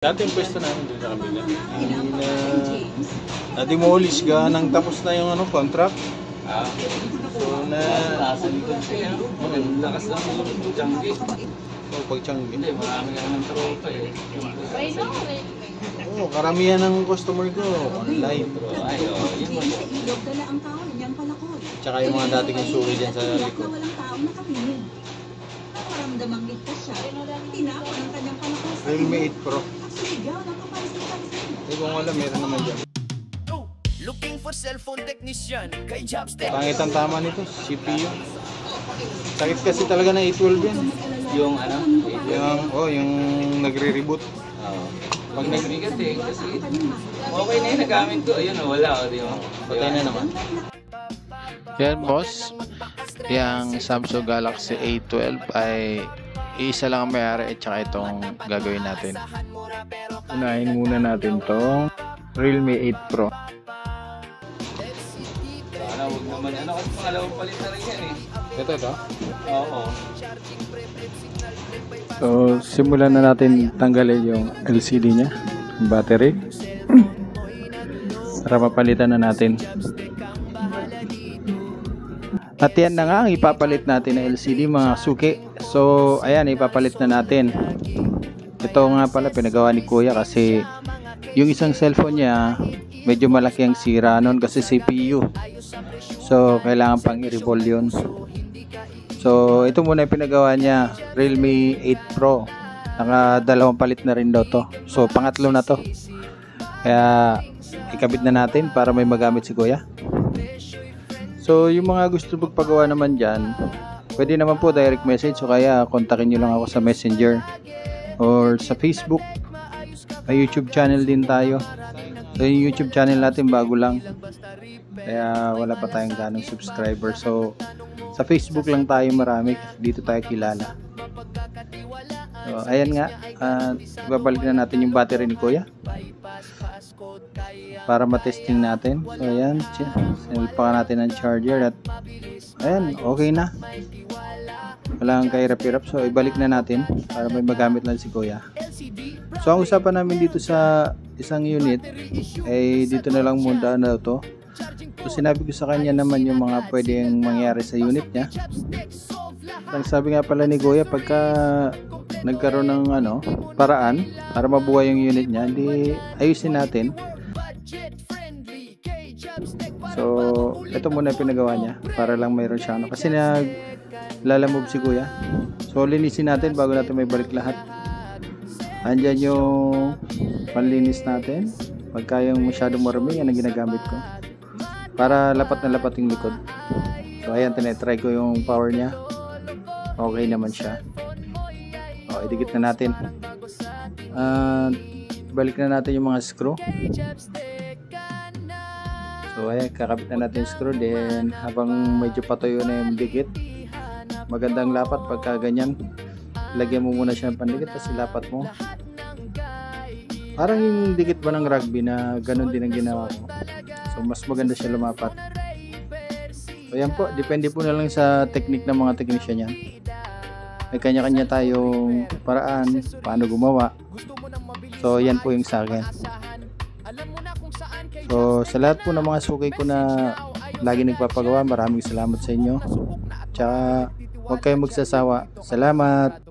Dati yung pwesto namin doon sa kabila. Na-demolish ka nang tapos na yung contract. So Nasa likod siya. Lakas lang yung Changi. pag Changi. Hindi, marami ka naman tropa eh. Oo, karamihan ng customer ko online. Ay, yun mo. Tsaka yung mga dati kong suki dyan sa likod. Walang taong nakapilin. Nakaramdamang ligtas siya. Tinapon ang kanyang panakos. Realme 8 Pro. Sigaw ng kapansin-pansin. Hindi kung alam, meron naman dyan. Looking for cellphone technician kay Jobstep. Pangit ang tama nito, CPU. Sakit kasi talaga na 812 yan. Yung ano? Yung nagre-reboot. Pag nagbigat eh, kasi okay na yung nagamit ko. Ayun, wala. Di ba? Patay na naman. Yan boss, yung Samsung Galaxy A12 ay isa lang ang may-ari at saka itong gagawin natin. Unahin muna natin itong Realme 8 Pro. Sana huwag naman. Ano kasi pangalawang palit na rin yan eh. Ito? Oo. So, simulan na natin tanggalin yung LCD niya, battery, para mapalitan na natin. At yan na nga ang ipapalit natin na LCD mga suki. So, ayan, ipapalit na natin. Ito nga pala pinagawa ni Kuya kasi yung isang cellphone niya medyo malaki ang sira nun kasi CPU. So, kailangan pang i-revolve yun. So, ito muna yung pinagawa niya, Realme 8 Pro. Dalawang palit na rin daw to. So, pangatlo na to. Kaya, ikabit na natin para may magamit si Kuya. So, yung mga gusto magpagawa naman dyan, pwede naman po direct message. So, kaya kontakin nyo lang ako sa Messenger or sa Facebook. May YouTube channel din tayo. So, yung YouTube channel natin bago lang. Kaya wala pa tayong ganong subscriber. So, sa Facebook lang tayo marami. Dito tayo kilala. So, ayan nga. Babalik na natin yung battery ni Kuya para matesting natin. So, ayan. Sinulpakan natin ang charger at ayan, okay na. Walang kahirap-hirap. So, ibalik na natin para may magamit lang si Kuya. So, ang usapan namin dito sa isang unit ay dito na lang muna na to. So, sinabi ko sa kanya naman yung mga pwedeng mangyari sa unit niya. Ang sabi nga pala ni Kuya, pagka nagkaroon ng paraan para mabuhay yung unit niya, hindi ayusin natin. So, ito muna yung pinagawa niya para lang mayroon siya kasi naglalamove si Kuya. So, linisin natin bago natin may balik lahat. Andyan yung panlinis natin. Pagka yung masyadong marami, yan ang ginagamit ko para lapat na lapat yung likod. So, ayan, tinetry ko yung power niya. Okay naman siya. O, idikit na natin. Balik na natin yung mga screw. So, ayan, kakabit na natin yung screw. Then, habang medyo patuyo na yung dikit, magandang lapat pagka ganyan. Lagyan mo muna siya ng pandikit, tapos ilapat mo. Parang yung dikit ba ng rugby na ganun din ang ginawa ko. So, mas maganda siya lumapat. So, ayan po. Depende po na lang sa technique ng mga technician yan. May kanya-kanya tayong paraan paano gumawa. So, yan po yung sa akin. So, sa lahat po ng mga suki ko na lagi nagpapagawa, maraming salamat sa inyo. Tsaka, huwag kayong magsasawa. Salamat!